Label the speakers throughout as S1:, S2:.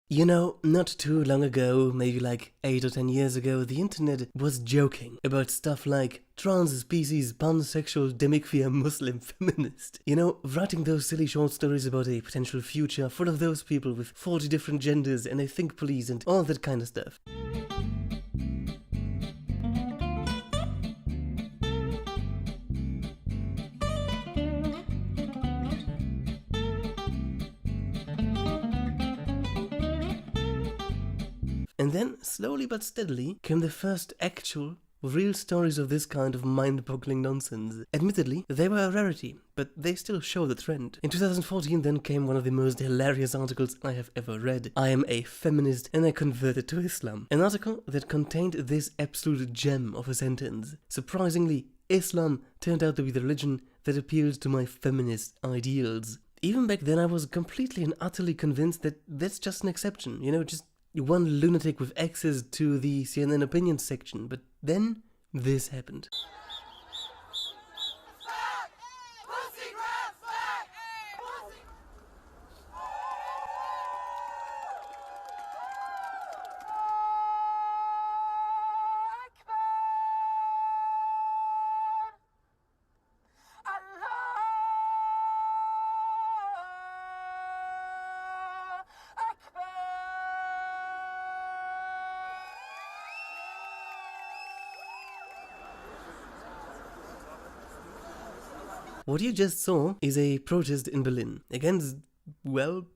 S1: You know, not too long ago, maybe like 8 or 10 years ago, the internet was joking about stuff like trans species, pansexual, demiqueer, Muslim, feminist. You know, writing those silly short stories about a potential future full of those people with 40 different genders and a think police and all that kind of stuff. And then, slowly but steadily, came the first actual, real stories of this kind of mind-boggling nonsense. Admittedly, they were a rarity, but they still show the trend. In 2014 then came one of the most hilarious articles I have ever read. I am a feminist and I converted to Islam. An article that contained this absolute gem of a sentence. Surprisingly, Islam turned out to be the religion that appealed to my feminist ideals. Even back then I was completely and utterly convinced that that's just an exception, you know, just one lunatic with access to the CNN opinion section, but then this happened. What you just saw is a protest in Berlin against, well,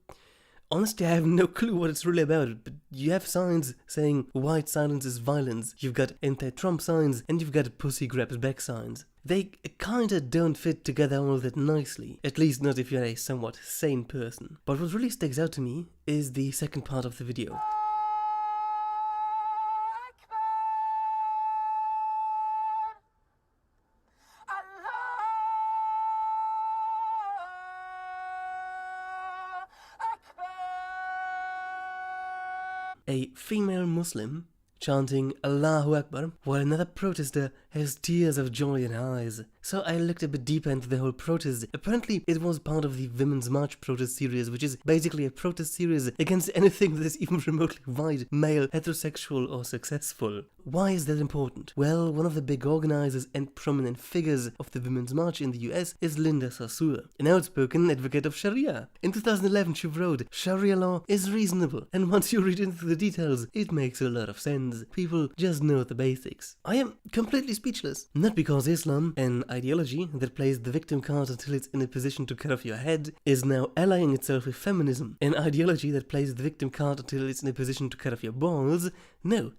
S1: honestly I have no clue what it's really about, but you have signs saying white silence is violence, you've got anti-Trump signs, and you've got pussy grabs back signs. They kinda don't fit together all that nicely, at least not if you're a somewhat sane person. But what really sticks out to me is the second part of the video. A female Muslim chanting Allahu Akbar, while another protester has tears of joy in her eyes. So I looked a bit deeper into the whole protest. Apparently it was part of the Women's March protest series, which is basically a protest series against anything that is even remotely white, male, heterosexual or successful. Why is that important? Well, one of the big organizers and prominent figures of the Women's March in the US is Linda Sarsour, an outspoken advocate of Sharia. In 2011 she wrote, "Sharia law is reasonable, and once you read into the details, it makes a lot of sense. People just know the basics." I am completely speechless. Not because Islam, an ideology that plays the victim card until it's in a position to cut off your head, is now allying itself with feminism, an ideology that plays the victim card until it's in a position to cut off your balls. No.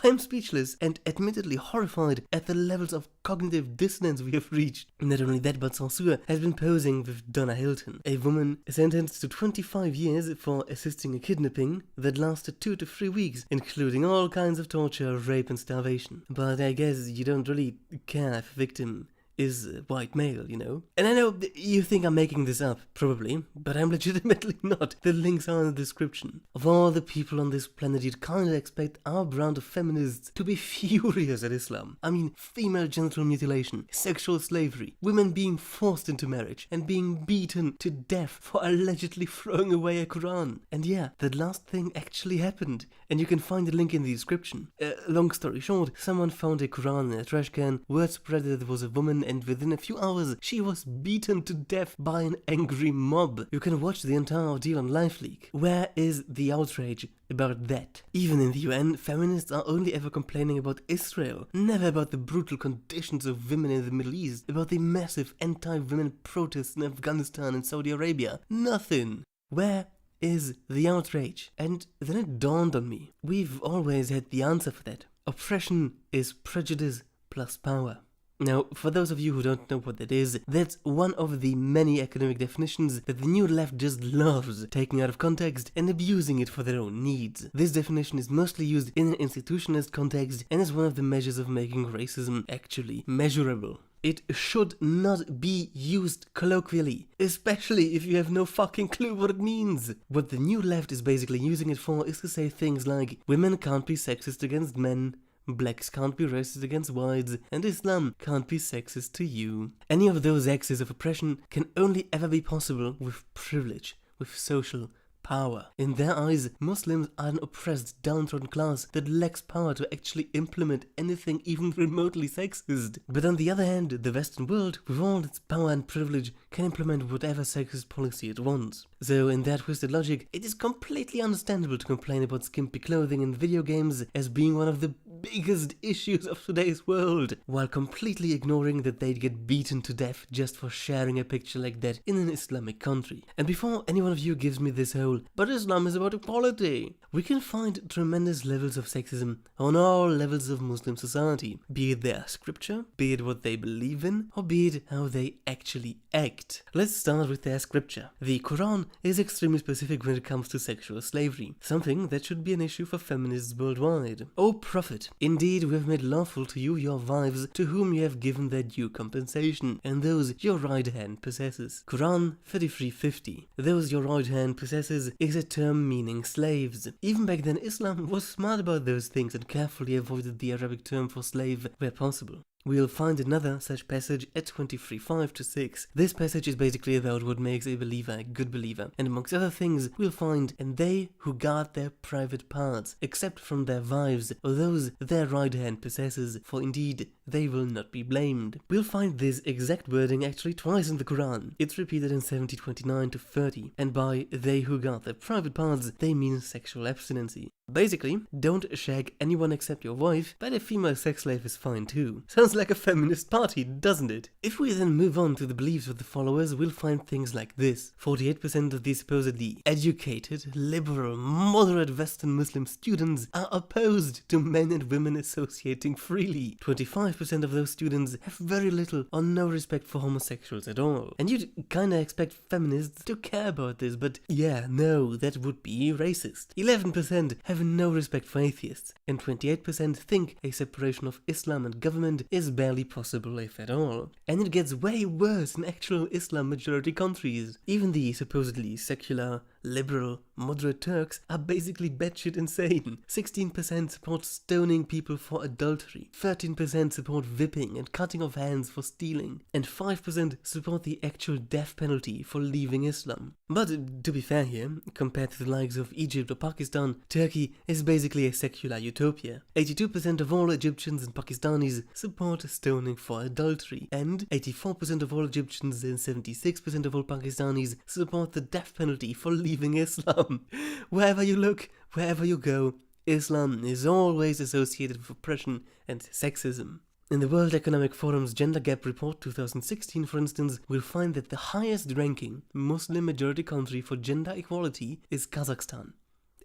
S1: I am speechless and admittedly horrified at the levels of cognitive dissonance we have reached. Not only that, but Sarsour has been posing with Donna Hilton, a woman sentenced to 25 years for assisting a kidnapping that lasted 2 to 3 weeks, including all kinds of torture, rape and starvation. But I guess you don't really care if a victim is a white male, you know? And I know you think I'm making this up, probably, but I'm legitimately not. The links are in the description. Of all the people on this planet, you'd kinda expect our brand of feminists to be furious at Islam. I mean, female genital mutilation, sexual slavery, women being forced into marriage, and being beaten to death for allegedly throwing away a Quran. And yeah, that last thing actually happened, and you can find the link in the description. Long story short, someone found a Quran in a trash can, word spread that it was a woman, and within a few hours she was beaten to death by an angry mob. You can watch the entire ordeal on LifeLeak. Where is the outrage about that? Even in the UN, feminists are only ever complaining about Israel, never about the brutal conditions of women in the Middle East, about the massive anti-women protests in Afghanistan and Saudi Arabia. Nothing. Where is the outrage? And then it dawned on me. We've always had the answer for that. Oppression is prejudice plus power. Now, for those of you who don't know what that is, that's one of the many academic definitions that the new left just loves taking out of context and abusing it for their own needs. This definition is mostly used in an institutionalist context and is one of the measures of making racism actually measurable. It should not be used colloquially, especially if you have no fucking clue what it means. What the new left is basically using it for is to say things like, women can't be sexist against men, blacks can't be racist against whites, and Islam can't be sexist to you. Any of those axes of oppression can only ever be possible with privilege, with social power. In their eyes, Muslims are an oppressed, downtrodden class that lacks power to actually implement anything even remotely sexist. But on the other hand, the Western world, with all its power and privilege, can implement whatever sexist policy it wants. So in that twisted logic, it is completely understandable to complain about skimpy clothing in video games as being one of the biggest issues of today's world, while completely ignoring that they'd get beaten to death just for sharing a picture like that in an Islamic country. And before any one of you gives me this whole, but Islam is about equality, we can find tremendous levels of sexism on all levels of Muslim society, be it their scripture, be it what they believe in, or be it how they actually act. Let's start with their scripture. The Quran is extremely specific when it comes to sexual slavery, something that should be an issue for feminists worldwide. O Prophet, indeed we have made lawful to you your wives to whom you have given their due compensation, and those your right hand possesses. Quran 33:50. Those your right hand possesses is a term meaning slaves. Even back then, Islam was smart about those things and carefully avoided the Arabic term for slave where possible. We'll find another such passage at 23:5-6. This passage is basically about what makes a believer a good believer, and amongst other things, we'll find, and they who guard their private parts, except from their wives, or those their right hand possesses, for indeed they will not be blamed. We'll find this exact wording actually twice in the Quran. It's repeated in 70:29-30, and by they who guard their private parts, they mean sexual abstinency. Basically, don't shag anyone except your wife, but a female sex slave is fine too. Sounds like a feminist party, doesn't it? If we then move on to the beliefs of the followers, we'll find things like this. 48% of these supposedly educated, liberal, moderate Western Muslim students are opposed to men and women associating freely. 25% of those students have very little or no respect for homosexuals at all. And you'd kinda expect feminists to care about this, but yeah, no, that would be racist. 11% have no respect for atheists, and 28% think a separation of Islam and government is barely possible, if at all. And it gets way worse in actual Islam majority countries. Even the supposedly secular, liberal, moderate Turks are basically batshit insane. 16% support stoning people for adultery, 13% support whipping and cutting off hands for stealing, and 5% support the actual death penalty for leaving Islam. But to be fair here, compared to the likes of Egypt or Pakistan, Turkey is basically a secular utopia. 82% of all Egyptians and Pakistanis support stoning for adultery, and 84% of all Egyptians and 76% of all Pakistanis support the death penalty for leaving Islam. Wherever you look, wherever you go, Islam is always associated with oppression and sexism. In the World Economic Forum's Gender Gap Report 2016, for instance, we'll find that the highest ranking Muslim majority country for gender equality is Kazakhstan,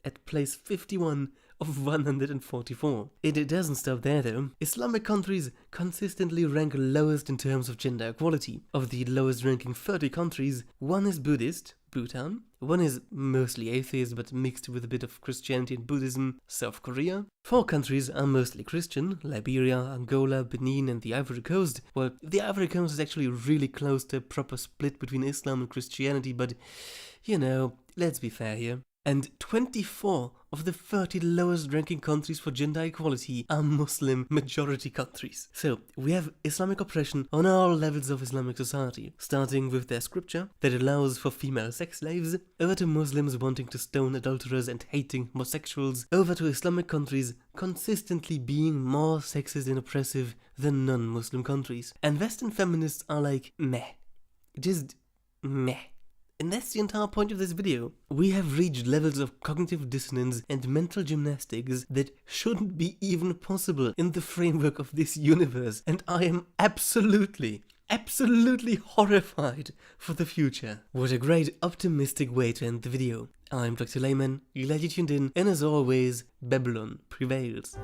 S1: at place 51 of 144. It doesn't stop there though. Islamic countries consistently rank lowest in terms of gender equality. Of the lowest ranking 30 countries, one is Buddhist, Bhutan, one is mostly atheist but mixed with a bit of Christianity and Buddhism, South Korea. 4 countries are mostly Christian, Liberia, Angola, Benin and the Ivory Coast. Well, the Ivory Coast is actually really close to a proper split between Islam and Christianity, but you know, let's be fair here. And 24 of the 30 lowest ranking countries for gender equality are Muslim majority countries. So we have Islamic oppression on all levels of Islamic society, starting with their scripture that allows for female sex slaves, over to Muslims wanting to stone adulterers and hating homosexuals, over to Islamic countries consistently being more sexist and oppressive than non-Muslim countries. And Western feminists are like, meh. Just meh. And that's the entire point of this video. We have reached levels of cognitive dissonance and mental gymnastics that shouldn't be even possible in the framework of this universe, and I am absolutely horrified for the future. What a great optimistic way to end the video. I'm Dr. Layman, glad you tuned in, and as always, Babylon prevails.